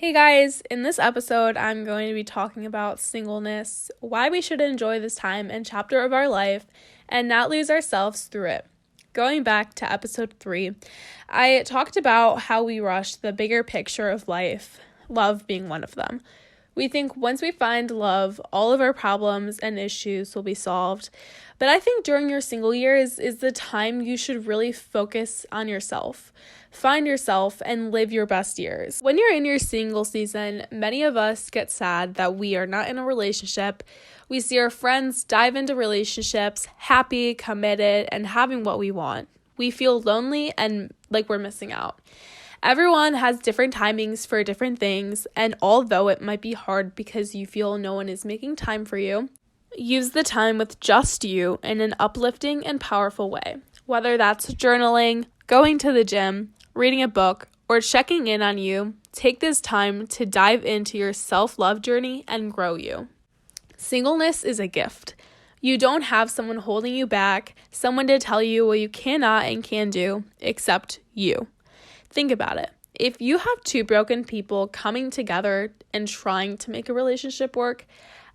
Hey guys, in this episode, I'm going to be talking about singleness, why we should enjoy this time and chapter of our life and not lose ourselves through it. Going back to episode 3, I talked about how we rush the bigger picture of life, love being one of them. We think once we find love, all of our problems and issues will be solved. But I think during your single years is the time you should really focus on yourself. Find yourself and live your best years. When you're in your single season, many of us get sad that we are not in a relationship. We see our friends dive into relationships, happy, committed, and having what we want. We feel lonely and like we're missing out. Everyone has different timings for different things, and although it might be hard because you feel no one is making time for you, use the time with just you in an uplifting and powerful way. Whether that's journaling, going to the gym, reading a book, or checking in on you, take this time to dive into your self-love journey and grow you. Singleness is a gift. You don't have someone holding you back, someone to tell you what you cannot and can do, except you. Think about it. If you have two broken people coming together and trying to make a relationship work,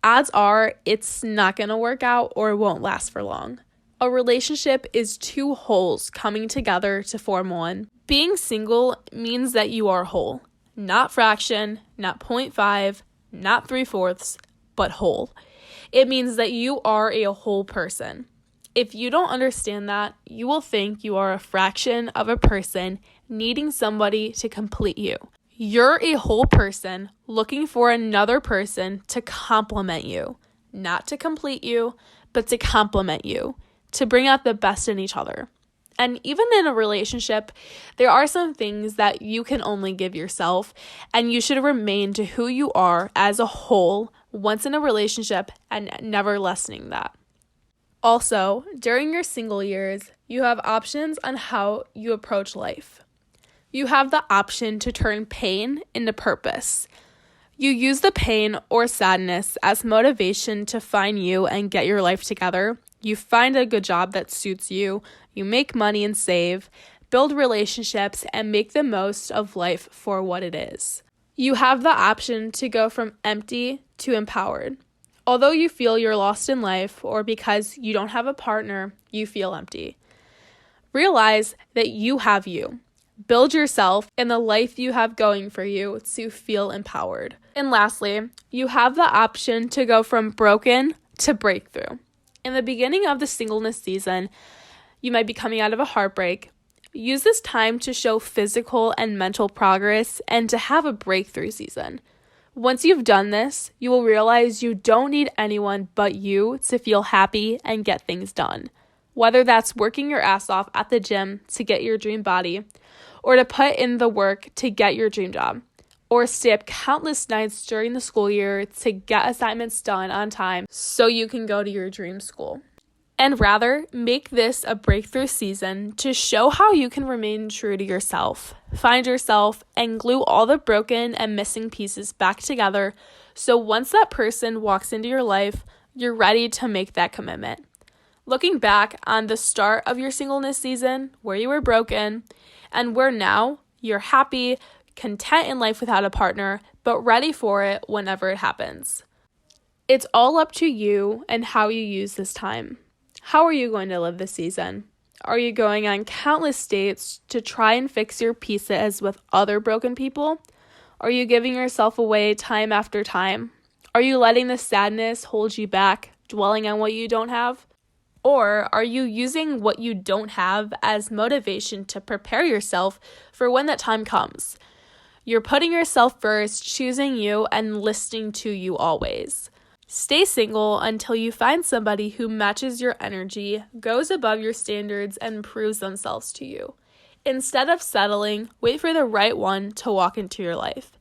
odds are it's not going to work out or it won't last for long. A relationship is two wholes coming together to form one. Being single means that you are whole, not fraction, not 0.5, not 3/4, but whole. It means that you are a whole person. If you don't understand that, you will think you are a fraction of a person needing somebody to complete you. You're a whole person looking for another person to complement you, not to complete you, but to complement you, to bring out the best in each other. And even in a relationship, there are some things that you can only give yourself, and you should remain to who you are as a whole once in a relationship and never lessening that. Also, during your single years, you have options on how you approach life. You have the option to turn pain into purpose. You use the pain or sadness as motivation to find you and get your life together. You find a good job that suits you. You make money and save, build relationships, and make the most of life for what it is. You have the option to go from empty to empowered. Although you feel you're lost in life or because you don't have a partner, you feel empty. Realize that you have you. Build yourself and the life you have going for you to feel empowered. And lastly, you have the option to go from broken to breakthrough. In the beginning of the singleness season, you might be coming out of a heartbreak. Use this time to show physical and mental progress and to have a breakthrough season. Once you've done this, you will realize you don't need anyone but you to feel happy and get things done. Whether that's working your ass off at the gym to get your dream body, or to put in the work to get your dream job, or stay up countless nights during the school year to get assignments done on time so you can go to your dream school. And rather, make this a breakthrough season to show how you can remain true to yourself, find yourself, and glue all the broken and missing pieces back together so once that person walks into your life, you're ready to make that commitment. Looking back on the start of your singleness season, where you were broken, and where now you're happy, content in life without a partner, but ready for it whenever it happens. It's all up to you and how you use this time. How are you going to live this season? Are you going on countless dates to try and fix your pieces with other broken people? Are you giving yourself away time after time? Are you letting the sadness hold you back, dwelling on what you don't have? Or are you using what you don't have as motivation to prepare yourself for when that time comes? You're putting yourself first, choosing you, and listening to you always. Stay single until you find somebody who matches your energy, goes above your standards, and proves themselves to you. Instead of settling, wait for the right one to walk into your life.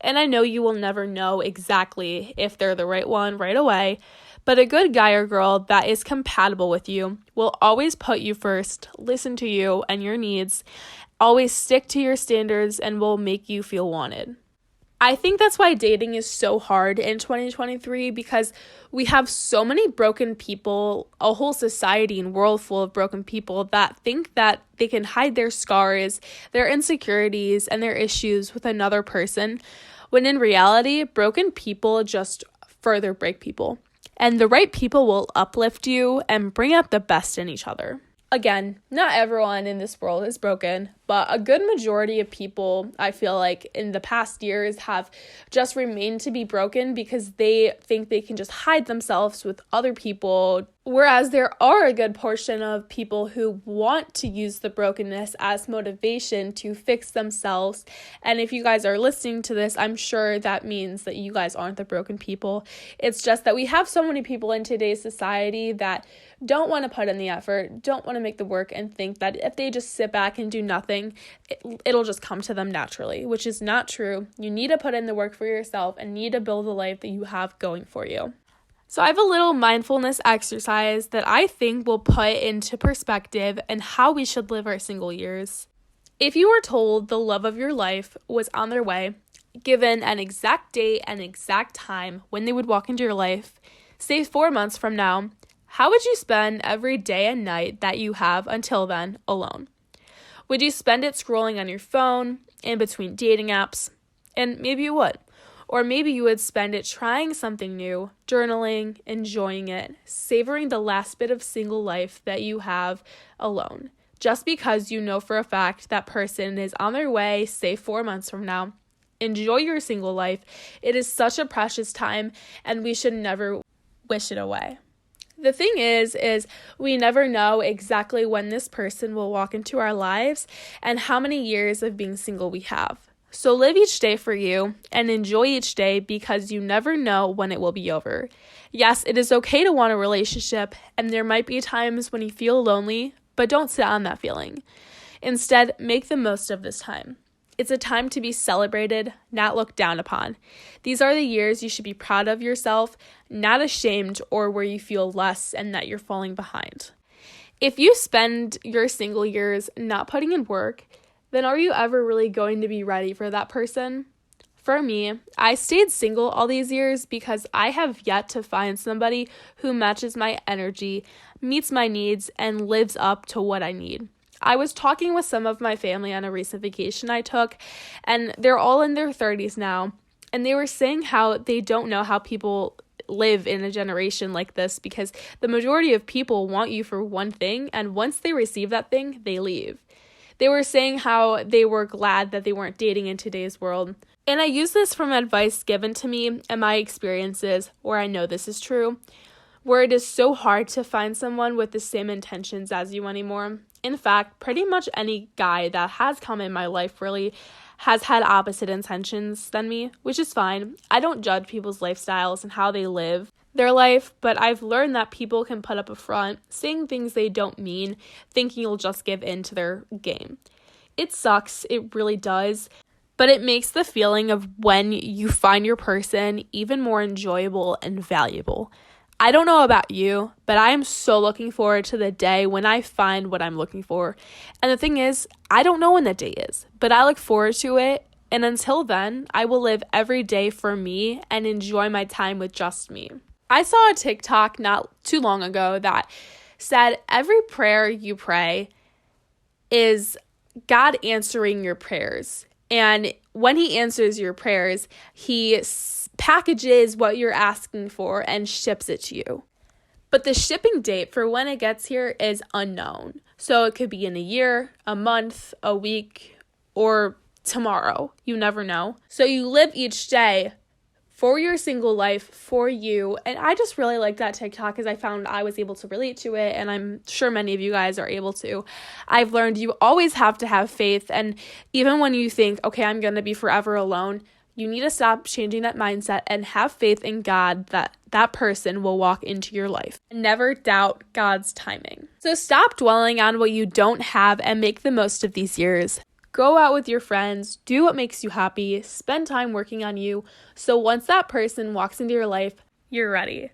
And I know you will never know exactly if they're the right one right away, but a good guy or girl that is compatible with you will always put you first, listen to you and your needs, always stick to your standards, and will make you feel wanted. I think that's why dating is so hard in 2023, because we have so many broken people, a whole society and world full of broken people that think that they can hide their scars, their insecurities, and their issues with another person, when in reality, broken people just further break people. And the right people will uplift you and bring out the best in each other. Again, not everyone in this world is broken, but a good majority of people, I feel like, in the past years have just remained to be broken because they think they can just hide themselves with other people. Whereas there are a good portion of people who want to use the brokenness as motivation to fix themselves. And if you guys are listening to this, I'm sure that means that you guys aren't the broken people. It's just that we have so many people in today's society that don't want to put in the effort, don't want to make the work, and think that if they just sit back and do nothing, it'll just come to them naturally, which is not true. You need to put in the work for yourself and need to build the life that you have going for you. So I have a little mindfulness exercise that I think will put into perspective and how we should live our single years. If you were told the love of your life was on their way, given an exact date and exact time when they would walk into your life, say 4 months from now, how would you spend every day and night that you have until then alone? Would you spend it scrolling on your phone, in between dating apps? And maybe you would. Or maybe you would spend it trying something new, journaling, enjoying it, savoring the last bit of single life that you have alone. Just because you know for a fact that person is on their way, say 4 months from now. Enjoy your single life. It is such a precious time, and we should never wish it away. The thing is we never know exactly when this person will walk into our lives and how many years of being single we have. So live each day for you and enjoy each day, because you never know when it will be over. Yes, it is okay to want a relationship, and there might be times when you feel lonely, but don't sit on that feeling. Instead, make the most of this time. It's a time to be celebrated, not looked down upon. These are the years you should be proud of yourself, not ashamed or where you feel less and that you're falling behind. If you spend your single years not putting in work, then are you ever really going to be ready for that person? For me, I stayed single all these years because I have yet to find somebody who matches my energy, meets my needs, and lives up to what I need. I was talking with some of my family on a recent vacation I took, and they're all in their 30s now, and they were saying how they don't know how people live in a generation like this, because the majority of people want you for one thing, and once they receive that thing, they leave. They were saying how they were glad that they weren't dating in today's world. And I use this from advice given to me and my experiences where I know this is true, where it is so hard to find someone with the same intentions as you anymore. In fact, pretty much any guy that has come in my life really has had opposite intentions than me, which is fine. I don't judge people's lifestyles and how they live their life, but I've learned that people can put up a front, saying things they don't mean, thinking you'll just give in to their game. It sucks, it really does, but it makes the feeling of when you find your person even more enjoyable and valuable. I don't know about you, but I am so looking forward to the day when I find what I'm looking for. And the thing is, I don't know when that day is, but I look forward to it. And until then, I will live every day for me and enjoy my time with just me. I saw a TikTok not too long ago that said every prayer you pray is God answering your prayers. And when he answers your prayers, he packages what you're asking for and ships it to you. But the shipping date for when it gets here is unknown. So it could be in a year, a month, a week, or tomorrow. You never know. So you live each day for your single life, for you. And I just really like that TikTok because I found I was able to relate to it, and I'm sure many of you guys are able to. I've learned you always have to have faith, and even when you think, okay, I'm going to be forever alone, you need to stop changing that mindset and have faith in God that that person will walk into your life. And never doubt God's timing. So stop dwelling on what you don't have and make the most of these years. Go out with your friends, do what makes you happy, spend time working on you, so once that person walks into your life, you're ready.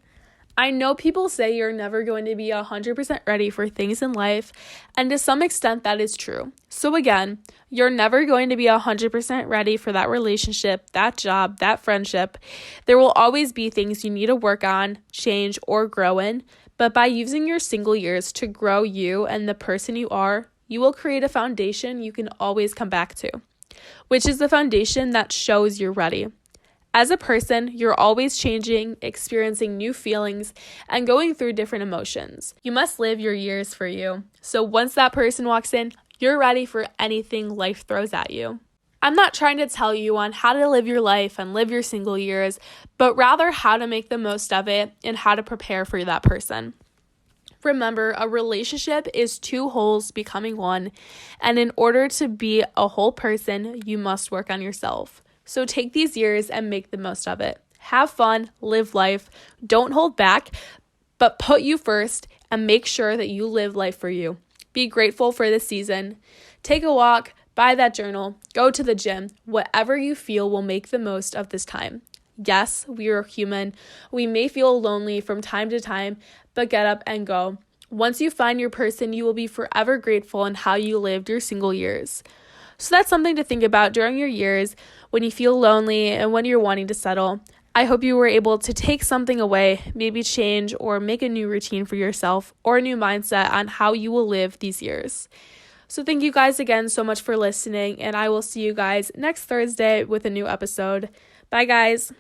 I know people say you're never going to be 100% ready for things in life, and to some extent that is true. So again, you're never going to be 100% ready for that relationship, that job, that friendship. There will always be things you need to work on, change, or grow in, but by using your single years to grow you and the person you are, you will create a foundation you can always come back to, which is the foundation that shows you're ready. As a person, you're always changing, experiencing new feelings, and going through different emotions. You must live your years for you. So once that person walks in, you're ready for anything life throws at you. I'm not trying to tell you on how to live your life and live your single years, but rather how to make the most of it and how to prepare for that person. Remember, a relationship is two wholes becoming one, and in order to be a whole person, you must work on yourself. So take these years and make the most of it. Have fun, live life, don't hold back, but put you first and make sure that you live life for you. Be grateful for this season. Take a walk, buy that journal, go to the gym, whatever you feel will make the most of this time. Yes, we are human. We may feel lonely from time to time, but get up and go. Once you find your person, you will be forever grateful in how you lived your single years. So that's something to think about during your years when you feel lonely and when you're wanting to settle. I hope you were able to take something away, maybe change or make a new routine for yourself or a new mindset on how you will live these years. So thank you guys again so much for listening, and I will see you guys next Thursday with a new episode. Bye, guys.